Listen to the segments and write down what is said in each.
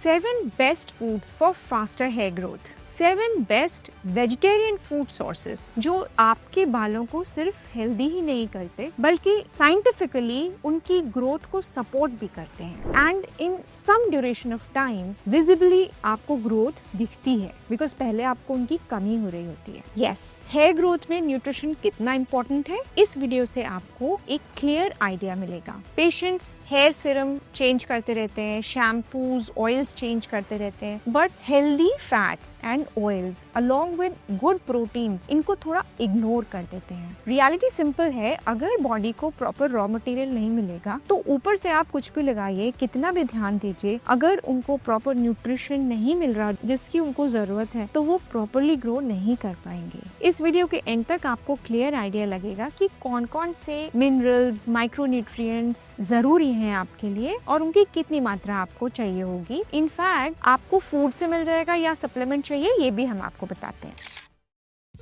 7 best foods for faster hair growth. 7 best vegetarian food sources जो आपके बालों को सिर्फ हेल्दी ही नहीं करते बल्कि साइंटिफिकली उनकी ग्रोथ को सपोर्ट भी करते हैं and in some duration of time visibly आपको ग्रोथ दिखती है बिकॉज पहले आपको उनकी कमी हो रही होती है। यस, हेयर ग्रोथ में न्यूट्रिशन कितना इंपॉर्टेंट है इस वीडियो से आपको एक क्लियर आइडिया मिलेगा। पेशेंट्स हेयर सीरम चेंज करते रहते हैं, शैम्पूज ऑयल्स चेंज करते रहते हैं, but healthy fats and oils along with good proteins इनको थोड़ा इग्नोर कर देते हैं। रियलिटी सिंपल है, अगर बॉडी को प्रॉपर रॉ मटेरियल नहीं मिलेगा तो ऊपर से आप कुछ भी लगाइए, कितना भी ध्यान दीजिए, अगर उनको प्रॉपर न्यूट्रिशन नहीं मिल रहा जिसकी उनको जरूरत है तो वो प्रॉपरली ग्रो नहीं कर पाएंगे। इस वीडियो के एंड तक आपको क्लियर आइडिया लगेगा कि कौन कौन से मिनरल्स, माइक्रोन्यूट्रिएंट्स जरूरी हैं आपके लिए और उनकी कितनी मात्रा आपको चाहिए होगी। इनफैक्ट आपको फूड से मिल जाएगा या सप्लीमेंट चाहिए ये भी हम आपको बताते हैं।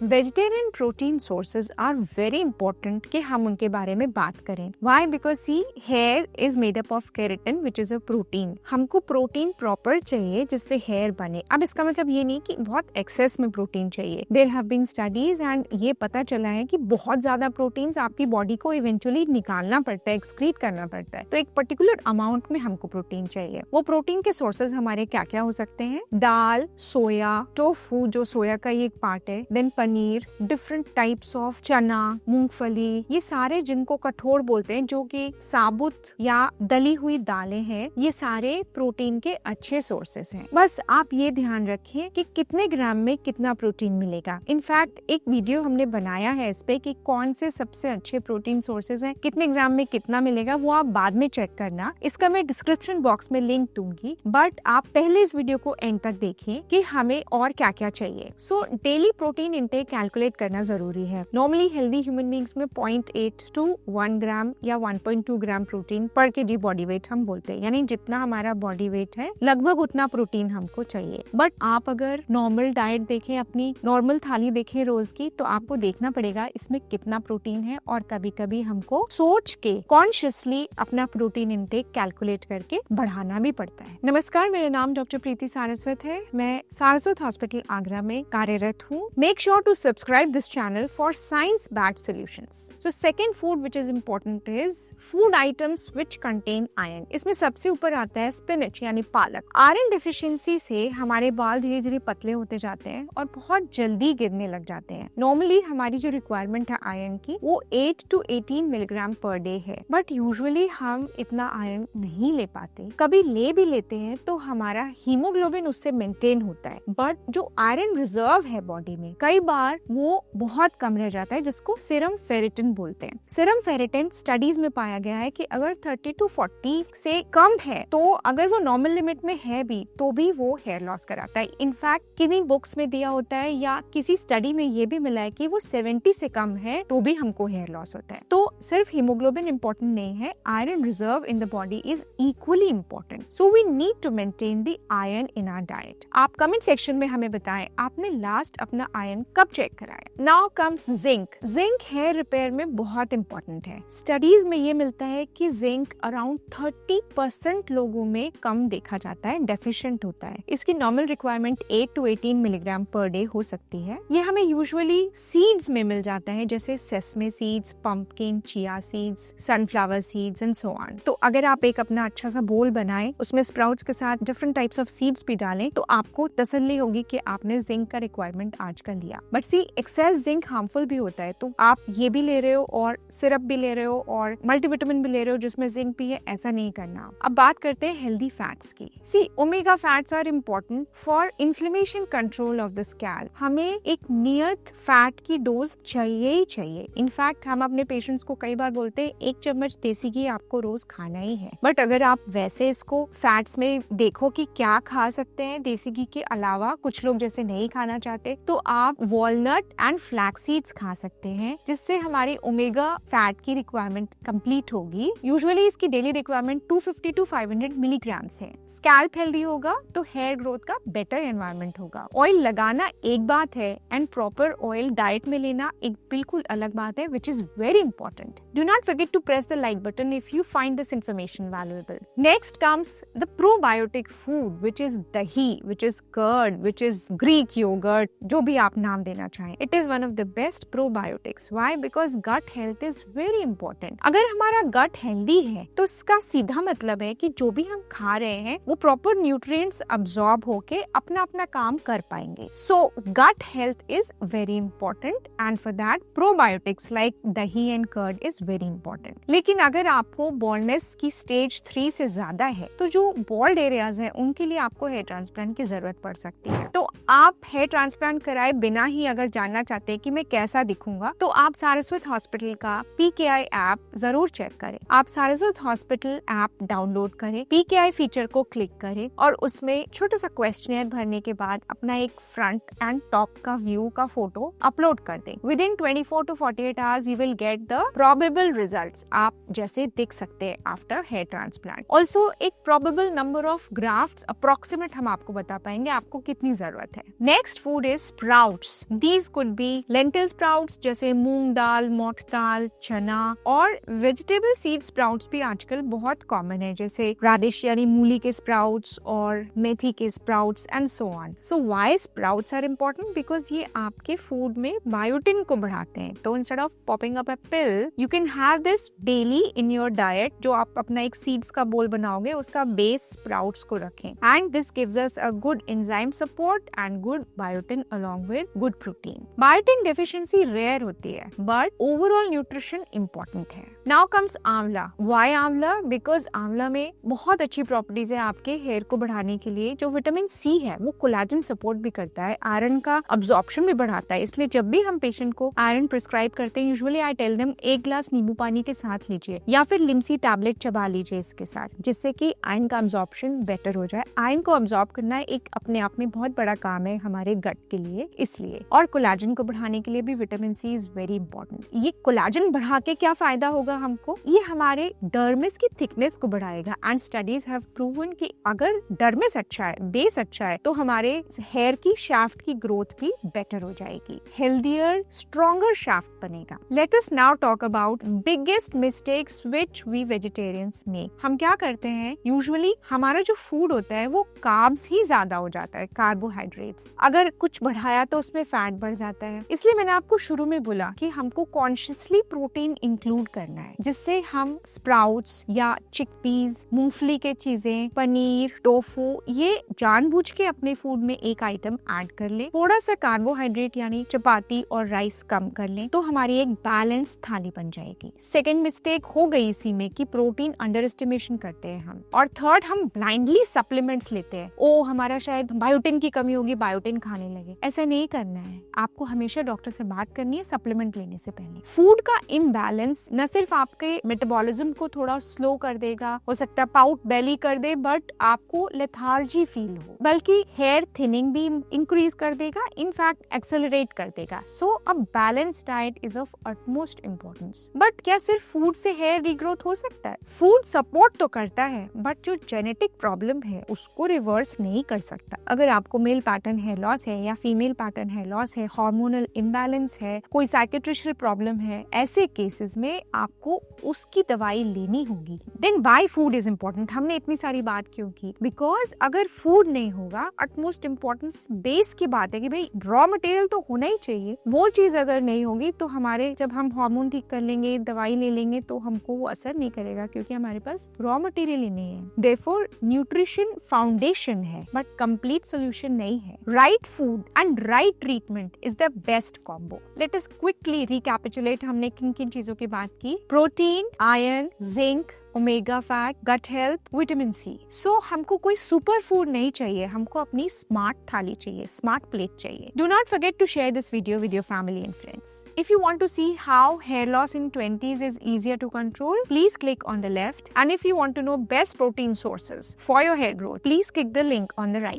Vegetarian protein sources are very important कि हम उनके बारे में बात करें। Why? Because see hair is made up of keratin which is a protein. हमको प्रोटीन प्रॉपर चाहिए जिससे हेयर बने। अब इसका मतलब ये नहीं कि बहुत एक्सेस में प्रोटीन चाहिए। There have been studies and ये पता चला है कि बहुत ज्यादा प्रोटीन्स आपकी बॉडी को इवेंचुअली निकालना पड़ता है, एक्सक्रीट करना पड़ता है। तो एक पर्टिकुलर अमाउंट में हमको प्रोटीन चाहिए। वो प्रोटीन के सोर्सेज हमारे क्या क्या हो सकते हैं? दाल, सोया, टोफू जो सोया का ही एक पार्ट है, then paneer, different types of chana, मूंगफली, ये सारे जिनको कठोर बोलते हैं जो कि साबुत या दली हुई दालें हैं, ये सारे प्रोटीन के अच्छे सोर्सेस हैं। बस आप ये ध्यान रखिए कि कितने ग्राम में कितना प्रोटीन मिलेगा। इनफैक्ट एक वीडियो हमने बनाया है इस पे कि कौन से सबसे अच्छे प्रोटीन सोर्सेज हैं, कितने ग्राम में कितना मिलेगा, वो आप बाद में चेक करना। इसका मैं डिस्क्रिप्शन बॉक्स में लिंक दूंगी, बट आप पहले इस वीडियो को एंड तक देखिए कि हमें और क्या क्या चाहिए। So daily protein intake calculate करना जरूरी है। नॉर्मली हेल्दी ह्यूमन बींग्स में 0.8 to 1 ग्राम या 1.2 ग्राम प्रोटीन पर केजी बॉडी वेट हम बोलते हैं, यानी जितना हमारा बॉडी वेट है लगभग उतना प्रोटीन हमको चाहिए। बट आप अगर नॉर्मल डाइट देखें, अपनी नॉर्मल थाली देखें रोज की, तो आपको देखना पड़ेगा इसमें कितना प्रोटीन है और कभी कभी हमको सोच के कॉन्शियसली अपना प्रोटीन इंटेक कैलकुलेट करके बढ़ाना भी पड़ता है। नमस्कार, मेरा नाम डॉक्टर प्रीति सारस्वत है। मैं सारस्वत हॉस्पिटल आगरा में कार्यरत हूँ। Make sure to subscribe this channel for science-backed solutions. So second food which is important is food items which contain iron. इसमें सबसे ऊपर आता है स्पिनच यानी पालक। आयरन डिफिशियंसी से हमारे बाल धीरे धीरे पतले होते जाते हैं और बहुत जल्दी गिरने लग जाते हैं। नॉर्मली हमारी जो रिक्वायरमेंट है आयरन की वो 8 to 18 मिलीग्राम पर डे है, बट यूजुअली हम इतना आयरन नहीं ले पाते। कभी ले भी लेते हैं तो हमारा हीमोग्लोबिन उससे मेंटेन होता है, बट जो आयरन रिजर्व है बॉडी में कई बार वो बहुत कम रह जाता है, जिसको सीरम फेरिटिन बोलते हैं। सीरम फेरिटिन स्टडीज में पाया गया है कि अगर 30 to 40 से कम है तो अगर वो नॉर्मल लिमिट में है भी तो भी वो हेयर लॉस कराता है। इनफैक्ट किन्हीं बुक्स में दिया होता है या किसी स्टडी में ये भी मिला है कि वो 70 से कम है तो भी हमको हेयर लॉस होता है। तो सिर्फ हीमोग्लोबिन इंपॉर्टेंट नहीं है, iron reserve in the body is equally important. So we need to maintain the iron in our diet. आप कमेंट सेक्शन में हमें बताएं आपने लास्ट अपना आयरन कब चेक कराया। Now comes zinc. Zinc hair repair में बहुत इंपॉर्टेंट है। स्टडीज में ये मिलता है कि जिंक अराउंड 30% लोगों में कम देखा जाता है, डेफिशिएंट होता है। इसकी normal requirement 8 to 18 milligram per day हो सकती है। ये हमें यूजुअली सीड्स में मिल जाता है, जैसे sesame seeds, pumpkin, chia seeds, sunflower seeds and so on. तो अगर आप एक अपना अच्छा सा बोल बनाएं, उसमें स्प्राउट्स के साथ डिफरेंट टाइप्स ऑफ सीड्स भी डालें तो आपको तसल्ली होगी कि आपने जिंक का रिक्वायरमेंट आज का लिया। But see excess zinc harmful भी होता है, तो आप ये भी ले रहे हो और सिरप भी ले रहे हो और मल्टीविटामिन भी ले रहे हो जिसमें जिंक भी है, ऐसा नहीं करना। अब बात करते हैं हेल्दी फैट्स की। See omega fats are important for inflammation control of the scalp. हमें एक नियत फैट की डोज चाहिए ही चाहिए। इनफैक्ट हम अपने पेशेंट्स को कई बार बोलते हैं 1 चम्मच देसी घी आपको रोज खाना ही है। बट अगर आप वैसे इसको फैट्स में देखो कि क्या खा सकते हैं देसी घी के अलावा, कुछ लोग जैसे नहीं खाना चाहते, तो आप वॉलनट एंड फ्लैक्स सीड्स खा सकते हैं, जिससे हमारी ओमेगा फैट की रिक्वायरमेंट कंप्लीट होगी। यूजुअली इसकी डेली रिक्वायरमेंट 250 to 500 मिलीग्राम्स है। स्कैल्प हेल्दी होगा तो हेयर ग्रोथ का बेटर एनवायरनमेंट होगा। ऑयल लगाना एक बात है एंड प्रॉपर ऑयल डाइट में लेना एक बिल्कुल अलग बात है, which is very important. Do not forget to press the like button if you find this information valuable. Next comes the probiotic food, which is dahi, which is curd, which is Greek yogurt, जो भी आप नाम देना चाहें. It is one of the best probiotics. Why? Because gut health is very important. अगर हमारा gut healthy है तो इसका सीधा मतलब है कि जो भी हम खा रहे हैं वो proper nutrients absorb होके अपना अपना काम कर पाएंगे. So gut health is very important and for that probiotics like dahi and curd is very important. लेकिन अगर आपको बॉल्डनेस की स्टेज 3 से ज्यादा है तो जो बॉल्ड एरियाज हैं उनके लिए आपको हेयर ट्रांसप्लांट की जरूरत पड़ सकती है। तो आप हेयर ट्रांसप्लांट कराए बिना ही अगर जानना चाहते हैं कि मैं कैसा दिखूंगा तो आप सारस्वत हॉस्पिटल का PKI ऐप जरूर चेक करें। आप सारस्वत हॉस्पिटल ऐप डाउनलोड करें, PKI फीचर को क्लिक करें और उसमें छोटा सा क्वेश्चनियर भरने के बाद अपना एक फ्रंट एंड टॉप का व्यू का फोटो अपलोड कर दें। Within 24 to 48 hours you will get the probable results, आप जैसे देख सकते हैं आफ्टर हेयर ट्रांसप्लांट। ऑल्सो एक probable number of grafts approximate हम आपको बता पाएंगे आपको कितनी जरूरत है। Next food is sprouts. These could be lentil sprouts जैसे मूंग दाल, मोठ दाल, चना, और वेजिटेबल सीड स्प्राउट्स भी आजकल बहुत कॉमन है जैसे राडिश यानी मूली के स्प्राउट्स और मेथी के sprouts and so on. So why sprouts are important? Because ये आपके फूड में बायोटिन को बढ़ाते हैं। तो instead of popping up a pill you can have this daily in your diet. जो आप अपना एक सीड्स का बोल बनाओगे उसका बेस स्प्राउट्स को रखें and this gives us a good enzyme support and good biotin along with good protein. Biotin deficiency rare होती है बट ओवरऑल न्यूट्रिशन इंपॉर्टेंट है। Now comes amla. Why amla? Because amla में बहुत अच्छी प्रॉपर्टीज है आपके हेयर को बढ़ाने के लिए। जो विटामिन सी है वो कोलेजन सपोर्ट भी करता है, आयरन का अब्जॉर्प्शन भी बढ़ाता है। इसलिए जब भी हम पेशेंट को आयरन प्रिस्क्राइब करते हैं usually I tell them 1 glass नींबू पानी के साथ लीजिए या फिर लिमसी टैबलेट चबा लीजिए इसके साथ, जिससे कि आयरन का अब्जॉर्प्शन बेटर हो जाए। आयरन को अब्जॉर्ब करना एक अपने आप में बहुत बड़ा काम है हमारे गट के लिए, इसलिए। और कोलेजन को बढ़ाने के लिए भी vitamin C is very important. ये कोलेजन बढ़ा के क्या फायदा होगा हमको? ये हमारे डर्मिस की थिकनेस को बढ़ाएगा एंड स्टडीज हैव प्रूवन कि अगर डर्मिस अच्छा है, बेस अच्छा है, तो हमारे हेयर की शाफ्ट की ग्रोथ भी बेटर हो जाएगी। हेल्दियर स्ट्रॉन्गर शाफ्ट बनेगा। Let us now talk about biggest mistakes which we vegetarians make. हम क्या करते हैं यूजुअली हमारा जो फूड होता है वो कार्ब्स ही ज्यादा हो जाता है, कार्बोहाइड्रेट्स। अगर कुछ बढ़ाया तो उसमें फैट बढ़ जाता है। इसलिए मैंने आपको शुरू में बोला कि हमको कॉन्शियसली प्रोटीन इंक्लूड करना है, जिससे हम स्प्राउट्स या चिकपीस, मूंगफली के चीजें, पनीर, टोफू, ये जानबूझ के अपने फूड में एक आइटम ऐड कर ले। थोड़ा सा कार्बोहाइड्रेट यानी चपाती और राइस कम कर लें तो हमारी एक बैलेंस थाली बन जाएगी। सेकेंड मिस्टेक हो गई इसी में कि प्रोटीन अंडर एस्टिमेशन करते हैं हम। और थर्ड, हम ब्लाइंडली सप्लीमेंट्स लेते हैं। ओ हमारा शायद बायोटिन की कमी होगी, बायोटिन खाने लगे। ऐसा नहीं करना है। आपको हमेशा डॉक्टर से बात करनी है सप्लीमेंट लेने से पहले। फूड का इम्बैलेंस न सिर्फ आपके मेटाबॉलिज्म को थोड़ा स्लो कर देगा, हो सकता है पाउट बेली कर दे, बट आपको लेथार्जी फील हो, बल्कि हेयर थिनिंग भी इंक्रीज कर देगा, इनफैक्ट एक्सेलरेट कर देगा। So a balance diet is of utmost importance. But क्या सिर्फ फूड से हेयर रीग्रोथ हो सकता है? फूड सपोर्ट तो करता है बट जो जेनेटिक प्रॉब्लम है उसको रिवर्स नहीं कर सकता। अगर आपको मेल पैटर्न हेयर लॉस है या फीमेल पैटर्न हेयर लॉस है, हार्मोनल इम्बैलेंस है, कोई साइकेट्रिशियल प्रॉब्लम है, ऐसे केसेस में आपको उसकी दवाई लेनी होगी। Then why food is important? हमने इतनी सारी बात क्यों की? बिकॉज अगर फूड नहीं होगा, अटमोस्ट इम्पोर्टेंस बेस की बात है कि भाई रॉ मटेरियल तो होना ही चाहिए। वो चीज अगर नहीं होगी तो हमारे जब हम हार्मोन ठीक कर लेंगे, दवाई ले लेंगे, तो हमको वो असर नहीं करेगा क्योंकि हमारे पास रॉ मटेरियल ही नहीं है। देयरफॉर न्यूट्रिशन फाउंडेशन है बट कंप्लीट सोल्यूशन नहीं है। Right food and right treatment is the best combo. Let us quickly recapitulate हमने किन किन चीजों की बात की। Protein, iron, zinc, omega fat, gut health, vitamin C. So हमको कोई सुपर फूड नहीं चाहिए, हमको अपनी स्मार्ट थाली चाहिए, स्मार्ट प्लेट चाहिए। Do not forget to share this video with your family and friends. If you want to see how hair loss in 20s is easier to control, please click on the left. And if you want to know best protein sources for your hair growth, please click the link on the right.